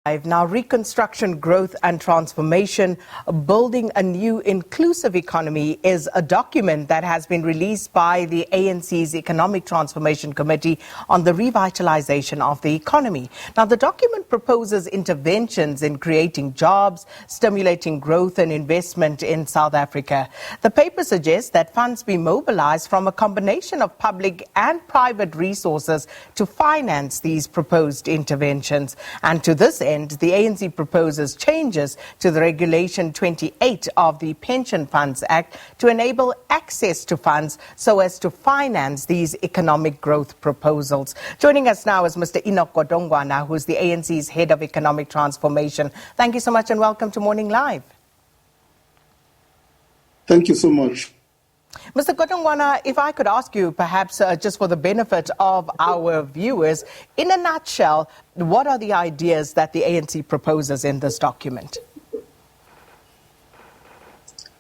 Now, Reconstruction, Growth and Transformation, Building a New Inclusive Economy is a document that has been released by the ANC's Economic Transformation Committee on the revitalisation of the economy. Now, the document proposes interventions in creating jobs, stimulating growth and investment in South Africa. The paper suggests that funds be mobilised from a combination of public and private resources to finance these proposed interventions. And to this end, the ANC proposes changes to the Regulation 28 of the Pension Funds Act to enable access to funds so as to finance these economic growth proposals. Joining us now is Mr. Enoch Godongwana, who is the ANC's Head of Economic Transformation. Thank you so much and welcome to Morning Live. Thank you so much. Mr. Godongwana, if I could ask you, perhaps just for the benefit of our viewers, in a nutshell, what are the ideas that the ANC proposes in this document?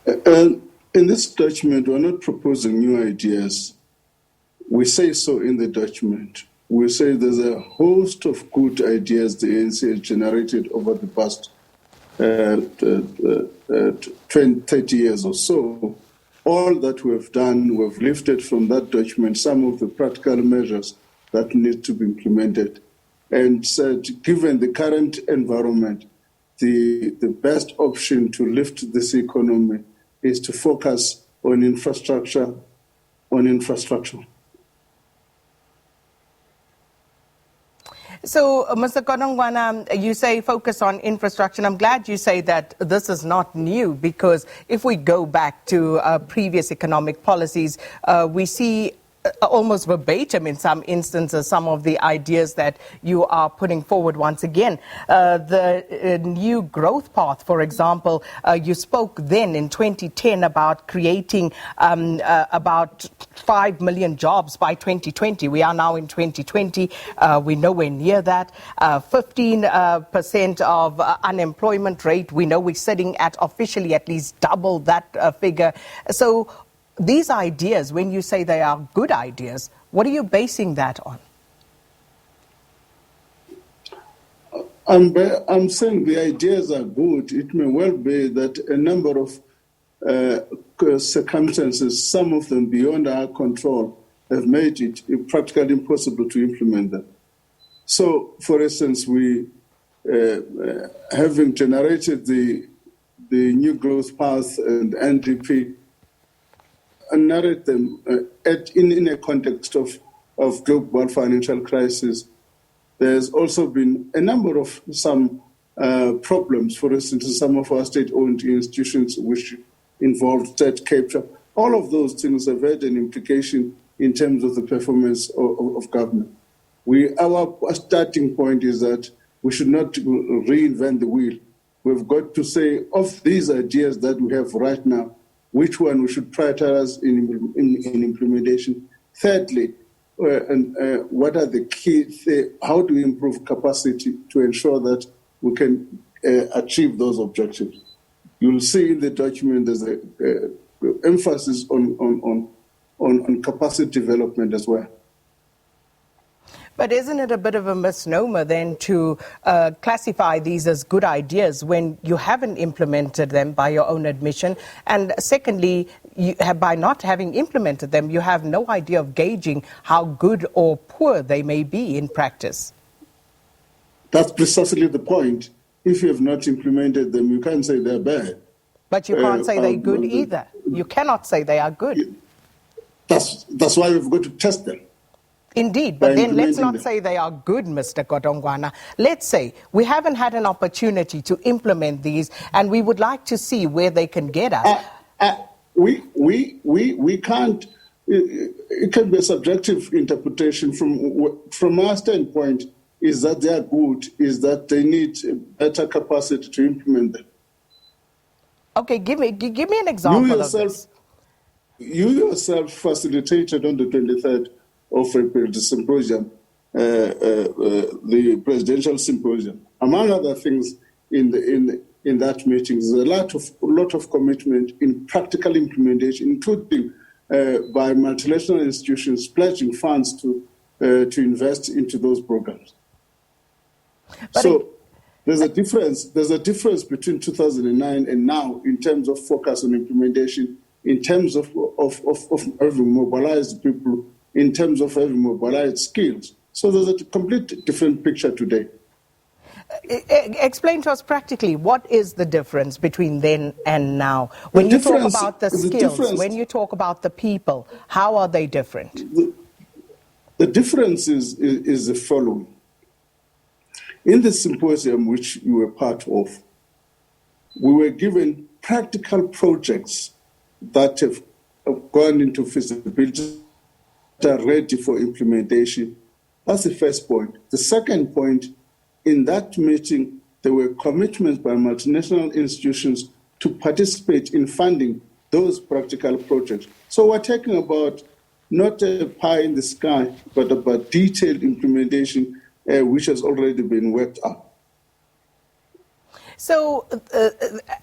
In this document, we're not proposing new ideas. We say so in the document. We say there's a host of good ideas the ANC has generated over the past 20, 30 years or so. All that we've done, we've lifted from that document some of the practical measures that need to be implemented and said, given the current environment, the best option to lift this economy is to focus on infrastructure, So, Mr. Godongwana, you say focus on infrastructure. I'm glad you say that this is not new, because if we go back to previous economic policies, we see almost verbatim in some instances some of the ideas that you are putting forward once again. The new growth path, for example, you spoke then in 2010 about creating about 5 million jobs by 2020. We are now in 2020. We're nowhere near that. 15% of unemployment rate. We know we're sitting at officially at least double that figure. So these ideas, when you say they are good ideas, what are you basing that on? I'm saying the ideas are good. It may well be that a number of circumstances, some of them beyond our control, have made it practically impossible to implement them. So, for instance, we, having generated the new growth path and NDP, and narrate them in a context of global financial crisis. There's also been a number of some problems, for instance, some of our state-owned institutions which involved debt capture. All of those things have had an implication in terms of the performance of government. Our starting point is that we should not reinvent the wheel. We've got to say, of these ideas that we have right now, which one we should prioritize in implementation. Thirdly, what are the key, how do we improve capacity to ensure that we can achieve those objectives? You'll see in the document there's an emphasis on capacity development as well. But isn't it a bit of a misnomer then to classify these as good ideas when you haven't implemented them by your own admission? And secondly, by not having implemented them, you have no idea of gauging how good or poor they may be in practice. That's precisely the point. If you have not implemented them, you can't say they're bad. But you can't say they're good either. You cannot say they are good. That's why we've got to test them. Indeed, but then let's not say they are good, Mr. Godongwana. Let's say we haven't had an opportunity to implement these, and we would like to see where they can get us. We can't. It can be a subjective interpretation. From our standpoint, is that they are good, is that they need better capacity to implement them. Okay, give me an example of this. You yourself facilitated on the 23rd of April, the symposium, the presidential symposium. Among other things, in that meeting, there's a lot of commitment in practical implementation, including by multinational institutions pledging funds to invest into those programs. But There's a difference. There's a difference between 2009 and now in terms of focus on implementation, in terms of having mobilized people, in terms of having mobilized skills. So there's a complete different picture today. Explain to us practically, what is the difference between then and now? When you talk about the skills, when you talk about the people, how are they different? The difference is the following. In the symposium which you were part of, we were given practical projects that have gone into feasibility, that are ready for implementation. That's the first point. The second point, in that meeting, there were commitments by multinational institutions to participate in funding those practical projects. So we're talking about not a pie in the sky, but about detailed implementation which has already been worked out. So,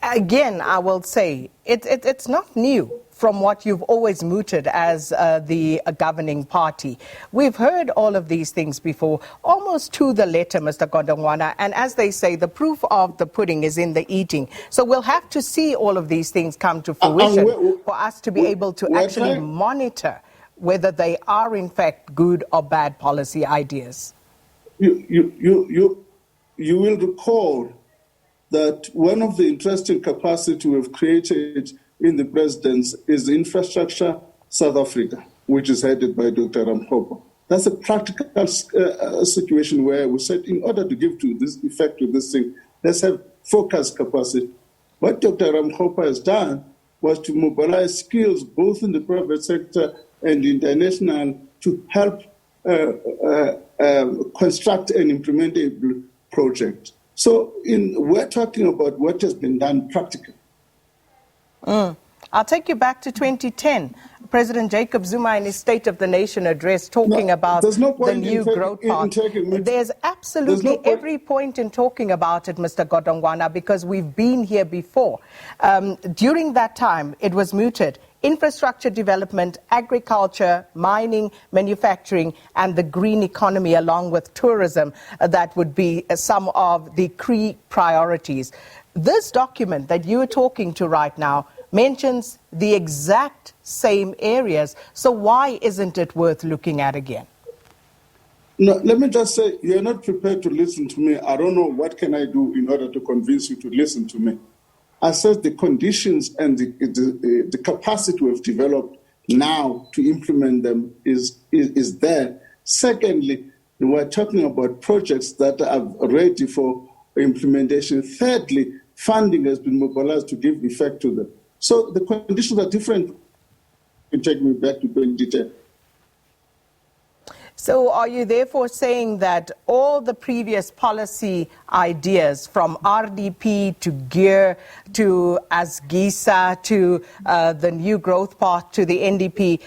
again, I will say, it's not new from what you've always mooted as the governing party. We've heard all of these things before, almost to the letter, Mr. Godongwana, and as they say, the proof of the pudding is in the eating. So we'll have to see all of these things come to fruition for us to be able to actually monitor whether they are in fact good or bad policy ideas. You will recall that one of the interesting capacities we've created in the presidency is Infrastructure South Africa, which is headed by Dr. Ramkhopa. That's a practical situation where we said, in order to give to this effect to this thing, let's have focused capacity. What Dr. Ramkhopa has done was to mobilize skills both in the private sector and international to help construct and implement a project. So we're talking about what has been done practically. I'll take you back to 2010. President Jacob Zuma in his State of the Nation address talking about the new growth path. There's absolutely every point in talking about it, Mr. Godongwana, because we've been here before. During that time, it was mooted. Infrastructure development, agriculture, mining, manufacturing, and the green economy, along with tourism, that would be some of the key priorities. This document that you're talking to right now mentions the exact same areas. So why isn't it worth looking at again? No, let me just say, you're not prepared to listen to me. I don't know what can I do in order to convince you to listen to me. I said the conditions and the capacity we've developed now to implement them is there. Secondly, we're talking about projects that are ready for implementation. Thirdly, funding has been mobilized to give effect to them. So the conditions are different. You take me back to 2010. So are you therefore saying that all the previous policy ideas, from RDP to GEAR to ASGISA to the new growth path to the NDP,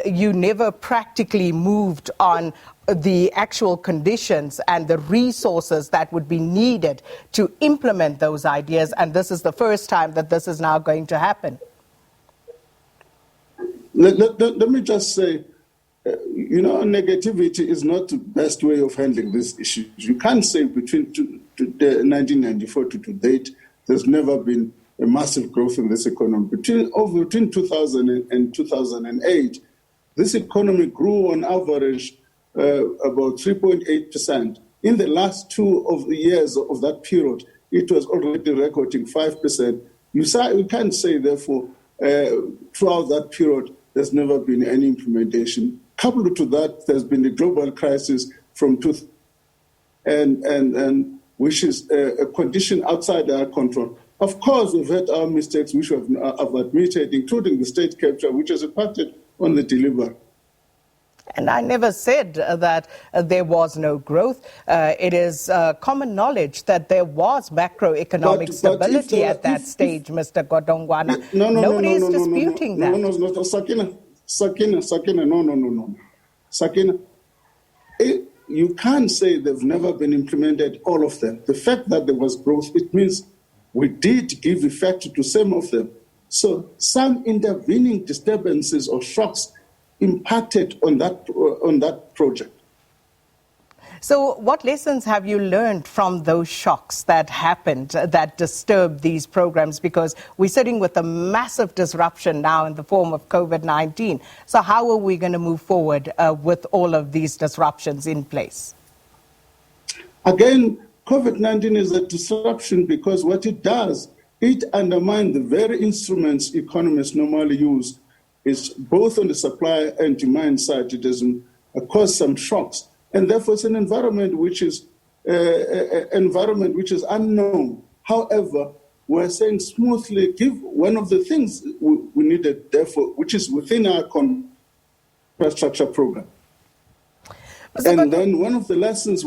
you never practically moved on the actual conditions and the resources that would be needed to implement those ideas, and this is the first time that this is now going to happen? Let me just say, negativity is not the best way of handling this issue. You can't say between 1994 to date, there's never been a massive growth in this economy. Between 2000 and 2008, this economy grew on average about 3.8%. In the last 2 of the years of that period, it was already recording 5%. You can't say, therefore, throughout that period, there's never been any implementation. Coupled to that, there's been the global crisis from and which is a condition outside our control. Of course, we've had our mistakes, which I've admitted, including the state capture, which has impacted on the delivery. And I never said that there was no growth. It is common knowledge that there was macroeconomic stability at that stage, Mr. Godongwana. Nobody is disputing that. No, Sakina, no. Sakina, you can't say they've never been implemented, all of them. The fact that there was growth, it means we did give effect to some of them. So some intervening disturbances or shocks impacted on that project. So what lessons have you learned from those shocks that happened, that disturbed these programs? Because we're sitting with a massive disruption now in the form of COVID-19. So how are we going to move forward with all of these disruptions in place? Again, COVID-19 is a disruption because what it does, it undermines the very instruments economists normally use. It's both on the supply and demand side. It has caused some shocks. And therefore, it's an environment which is unknown. However, we're saying smoothly, give one of the things we needed, therefore, which is within our infrastructure program. And then one of the lessons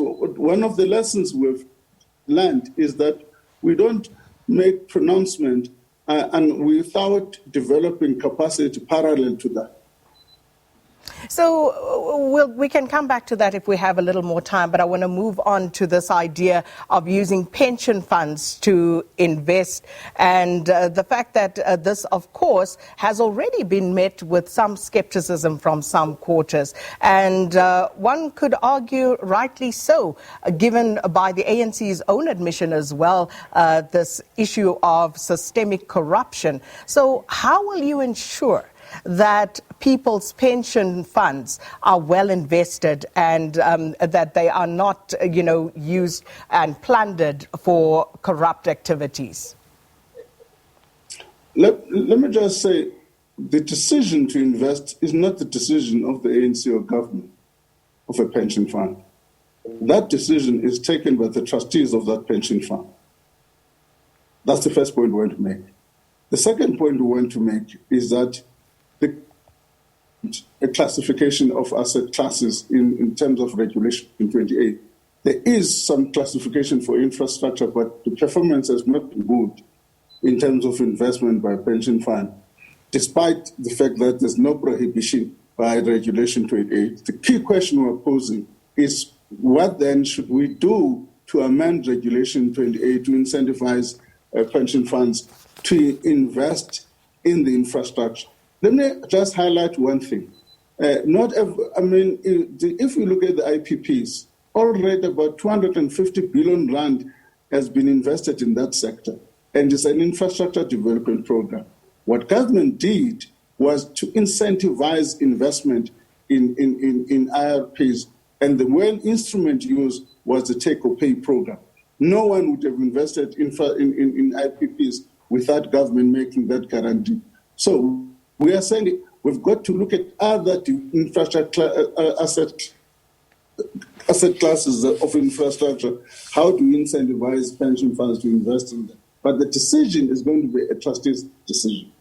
we've learned is that we don't make pronouncement and without developing capacity parallel to that. So we can come back to that if we have a little more time, but I want to move on to this idea of using pension funds to invest, and the fact that this, of course, has already been met with some skepticism from some quarters. And one could argue rightly so, given by the ANC's own admission as well, this issue of systemic corruption. So how will you ensure that people's pension funds are well invested and that they are not, used and plundered for corrupt activities? Let me just say, the decision to invest is not the decision of the ANC or government of a pension fund. That decision is taken by the trustees of that pension fund. That's the first point we want to make. The second point we want to make is that a classification of asset classes in terms of regulation in 28. There is some classification for infrastructure, but the performance has not been good in terms of investment by pension fund, despite the fact that there's no prohibition by regulation 28. The key question we're posing is what then should we do to amend regulation 28 to incentivize pension funds to invest in the infrastructure? Let me just highlight one thing. If you look at the IPPS, already about 250 billion rand has been invested in that sector, and it's an infrastructure development program. What government did was to incentivize investment in IRPs, and the one instrument used was the take-or-pay program. No one would have invested in IPPs without government making that guarantee. So we are saying we've got to look at other infrastructure asset classes of infrastructure. How do we incentivize pension funds to invest in them? But the decision is going to be a trustee's decision.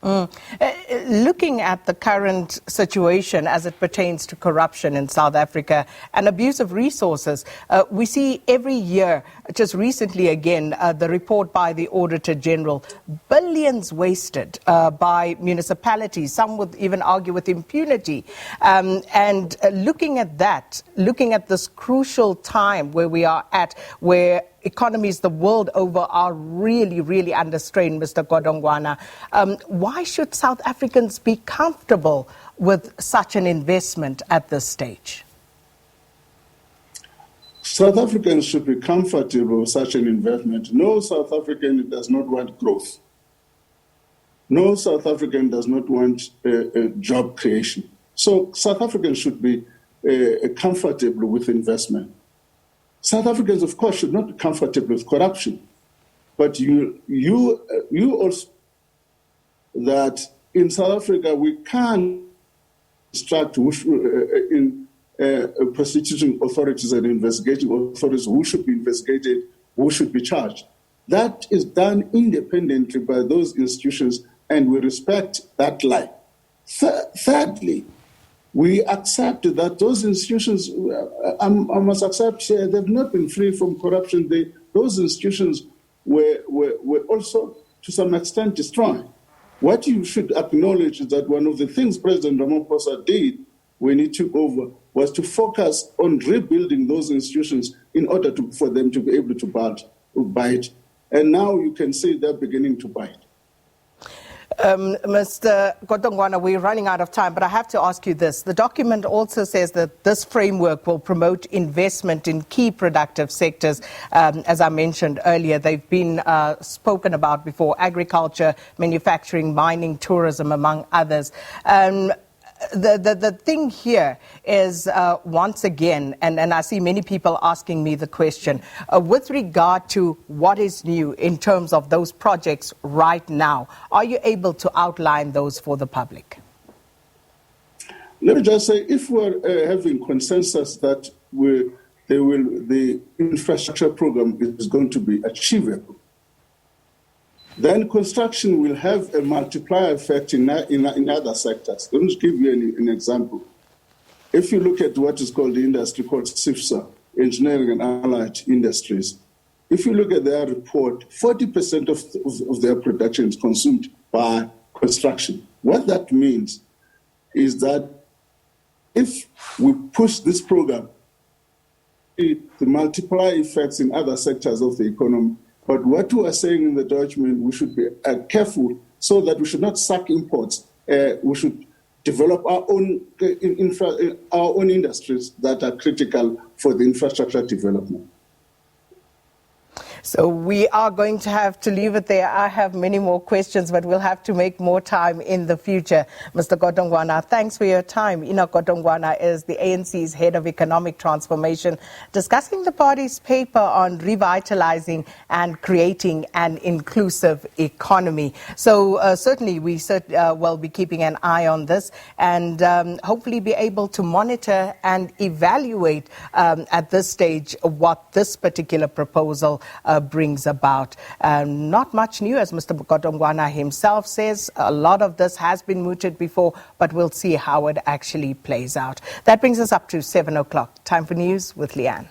Looking at the current situation as it pertains to corruption in South Africa and abuse of resources, we see every year, just recently again, the report by the Auditor General, billions wasted by municipalities, some would even argue with impunity. And looking at that, looking at this crucial time where we are at, where economies the world over are really, really under strain, Mr. Godongwana. Why should South Africans be comfortable with such an investment at this stage? South Africans should be comfortable with such an investment. No South African does not want growth. No South African does not want job creation. So South Africans should be comfortable with investment. South Africans, of course, should not be comfortable with corruption. But you also, that in South Africa, we can't instruct in prosecuting authorities and investigating authorities who should be investigated, who should be charged. That is done independently by those institutions, and we respect that line. Thirdly, we accept that those institutions, I must accept, they've not been free from corruption. Those institutions were also, to some extent, destroyed. What you should acknowledge is that one of the things President Ramaphosa did when he took over was to focus on rebuilding those institutions in order for them to be able to bite. And now you can see they're beginning to bite. Mr. Kotongwana, we're running out of time, but I have to ask you this. The document also says that this framework will promote investment in key productive sectors. As I mentioned earlier, they've been spoken about before: agriculture, manufacturing, mining, tourism, among others. The thing here is, once again, and I see many people asking me the question, with regard to what is new in terms of those projects right now, are you able to outline those for the public? Let me just say, if we're having consensus that the infrastructure program is going to be achievable, then construction will have a multiplier effect in other sectors. Let me give you an example. If you look at what is called the industry called SIFSA, Engineering and Allied Industries, if you look at their report, 40% of their production is consumed by construction. What that means is that if we push this program, the multiplier effects in other sectors of the economy. But what we are saying in the document, we should be careful so that we should not suck imports. We should develop our own industries that are critical for the infrastructure development. So we are going to have to leave it there. I have many more questions, but we'll have to make more time in the future. Mr. Kotongwana, thanks for your time. Enoch Kotongwana is the ANC's head of economic transformation, discussing the party's paper on revitalizing and creating an inclusive economy. So certainly we will be keeping an eye on this and hopefully be able to monitor and evaluate at this stage what this particular proposal brings about. Not much new, as Mr. Kotongwana himself says. A lot of this has been mooted before, but we'll see how it actually plays out. That brings us up to 7 o'clock. Time for news with Leanne.